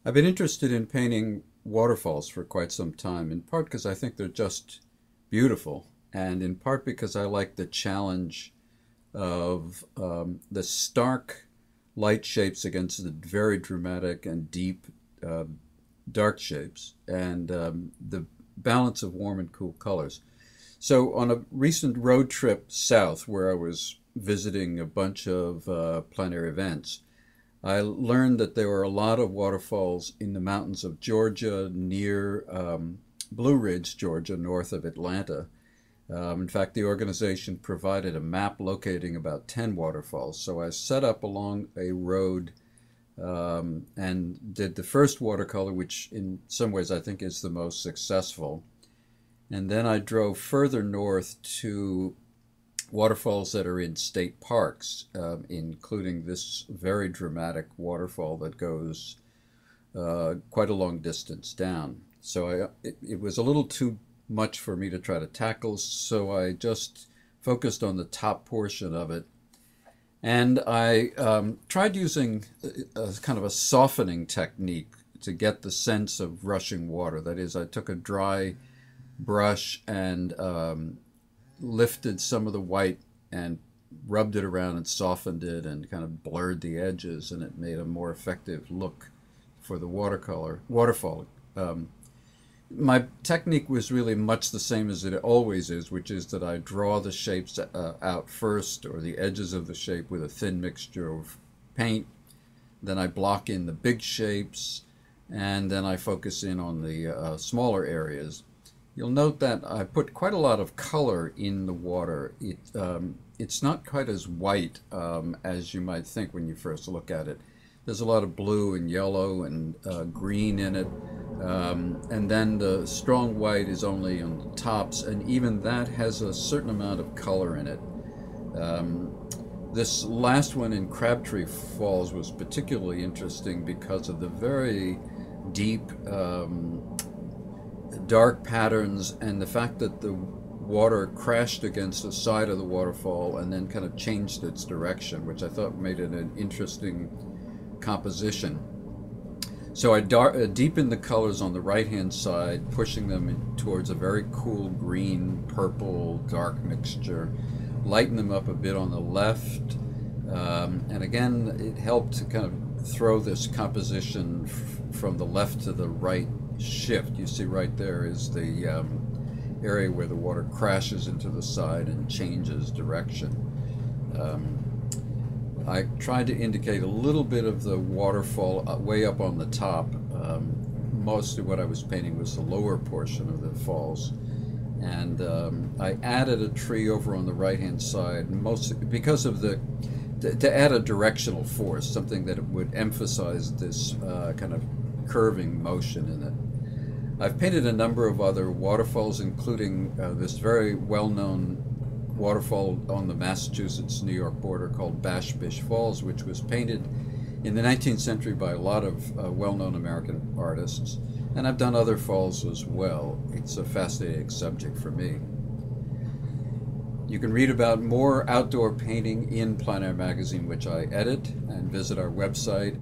I've been interested in painting waterfalls for quite some time, in part because I think they're just beautiful, and in part because I like the challenge of the stark light shapes against the very dramatic and deep uh, dark shapes, and the balance of warm and cool colors. So, on a recent road trip south, where I was visiting a bunch of plein air events, I learned that there were a lot of waterfalls in the mountains of Georgia near Blue Ridge, Georgia, north of Atlanta. In fact, the organization provided a map locating about 10 waterfalls. So I set up along a road and did the first watercolor, which in some ways I think is the most successful. And then I drove further north to waterfalls that are in state parks, including this very dramatic waterfall that goes quite a long distance down. So it was a little too much for me to try to tackle, so I just focused on the top portion of it. And I tried using a kind of a softening technique to get the sense of rushing water. That is, I took a dry brush and lifted some of the white and rubbed it around and softened it and kind of blurred the edges, and it made a more effective look for the waterfall. My technique was really much the same as it always is, which is that I draw the shapes out first, or the edges of the shape, with a thin mixture of paint. Then I block in the big shapes, and then I focus in on the smaller areas. You'll note that I put quite a lot of color in the water. It's not quite as white as you might think when you first look at it. There's a lot of blue and yellow and green in it. And then the strong white is only on the tops, and even that has a certain amount of color in it. This last one in Crabtree Falls was particularly interesting because of the very deep dark patterns, and the fact that the water crashed against the side of the waterfall and then kind of changed its direction, which I thought made it an interesting composition. So I deepened the colors on the right-hand side, pushing them towards a very cool green, purple, dark mixture, lighten them up a bit on the left, and again, it helped to kind of throw this composition from the left to the right shift. You see right there is the area where the water crashes into the side and changes direction. I tried to indicate a little bit of the waterfall way up on the top. Mostly what I was painting was the lower portion of the falls. And I added a tree over on the right-hand side, mostly because of to add a directional force, something that would emphasize this kind of curving motion in it. I've painted a number of other waterfalls, including this very well-known waterfall on the Massachusetts-New York border called Bash Bish Falls, which was painted in the 19th century by a lot of well-known American artists. And I've done other falls as well. It's a fascinating subject for me. You can read about more outdoor painting in Plein Air magazine, which I edit, and visit our website